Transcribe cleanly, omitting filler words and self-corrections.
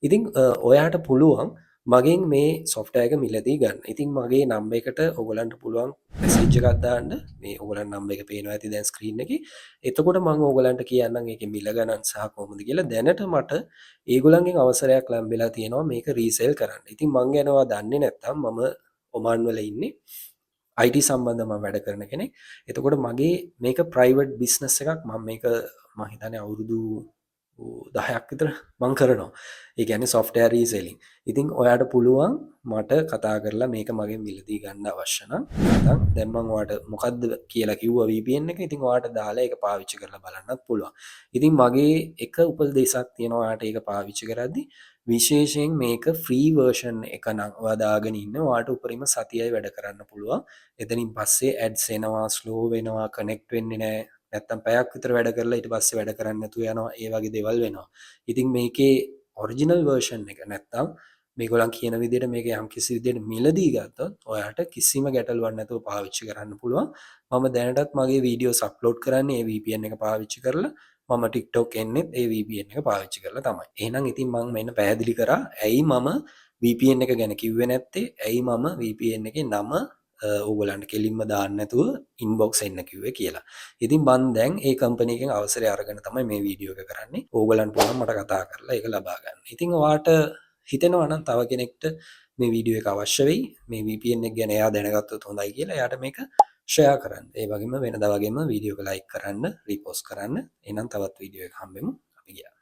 ඉතින් ඔයාට පුළුවන් මගෙන් මේ software එක මිලදී ගන්න. ඉතින් මගේ නම්බර් එකට ඔයගලන්ට පුළුවන් message එකක් දාන්න. මේ ඔයගලන් නම්බර් එක පේනවා ඇති දැන් ස්ක්‍රීන් එකේ. එතකොට මම ඔයගලන්ට කියන්නම් ඒකේ මිල ගණන් සහ කොහොමද කියලා. දැනට මට ඒගොල්ලන්ගෙන් අවසරයක් ලැබිලා තියෙනවා මේක රීසේල් කරන්න. ඉතින් මං යනවා දන්නේ නැත්නම් මම ඔමාන් වල ඉන්නේ. IT සම්බන්ධව මම වැඩ කරන කෙනෙක්. එතකොට මගේ මේක ප්‍රයිවට් බිස්නස් එකක්. මම මේක මම හිතන්නේ අවුරුදු 10ක් විතර මං කරනවා. ඒ කියන්නේ software reselling. ඉතින් ඔයාට පුළුවන් මට කතා කරලා මේක මගෙන් මිලදී ගන්න අවශ්‍ය නම් නැත්නම් දැන් මම ඔයාට මොකද්ද කියලා කිව්වා VPN එක. ඉතින් ඔයාට දාලා ඒක පාවිච්චි කරලා බලන්නත් පුළුවන්. ඉතින් මගේ එක උපදේශයක් තියෙනවා ඔයාට ඒක පාවිච්චි කරද්දී විශේෂයෙන් මේක ෆ්‍රී වර්ෂන් එක නම් ඔයා දාගෙන ඉන්න ඔයාට උපරිම සතියයි වැඩ කරන්න පුළුවන්. එතනින් පස්සේ ඇඩ්ස් එනවා, ස්ලෝ වෙනවා, කනෙක්ට් වෙන්නේ නැහැ. නැත්තම් පැයක් විතර වැඩ කරලා ඊට පස්සේ වැඩ කරන්නේ නැතුව යනවා. ඒ වගේ දේවල් වෙනවා. ඉතින් මේකේ ඔරිජිනල් වර්ෂන් එක නැත්තම් මේගොල්ලන් කියන විදිහට මේක යම් කිසි විදිහට මිලදී ගත්තොත් ඔයාට කිසිම ගැටලුවක් නැතුව පාවිච්චි කරන්න පුළුවන්. මම දැනටත් මගේ වීඩියෝස් අප්ලෝඩ් කරන්නේ ඒ VPN එක පාවිච්චි කරලා. මම TikTok එන්නෙත් ඒ VPN එක පාවිච්චි කරලා තමයි. එහෙනම් ඉතින් මම මෙන්න පැහැදිලි කරා ඇයි මම VPN එක ගැන කිව්වේ නැත්තේ? ඇයි මම VPN එකේ නම ඕගලන්ට කෙලින්ම දාන්න නැතුව ඉන්බොක්ස් එන්න කිව්වේ කියලා. ඉතින් මම දැන් ඒ කම්පැනි එකෙන් අවසරය අරගෙන තමයි මේ වීඩියෝ එක කරන්නේ. ඕගලන්ට පුළුවන් මට කතා කරලා ඒක ලබා ගන්න. ඉතින් ඔයාට හිතෙනවා නම් තව කෙනෙක්ට මේ වීඩියෝ එක අවශ්‍ය වෙයි. මේ VPN එක ගැන එයා දැනගත්තොත් හොඳයි කියලා. එයාට මේක ෂෙයා කරන්න. ඒ වගේම වෙනදා වගේම වීඩියෝ එක ලයික් කරන්න, රීපෝස්ට් කරන්න. එහෙනම් තවත් වීඩියෝ එකක් හම්බෙමු. අපි ගියා.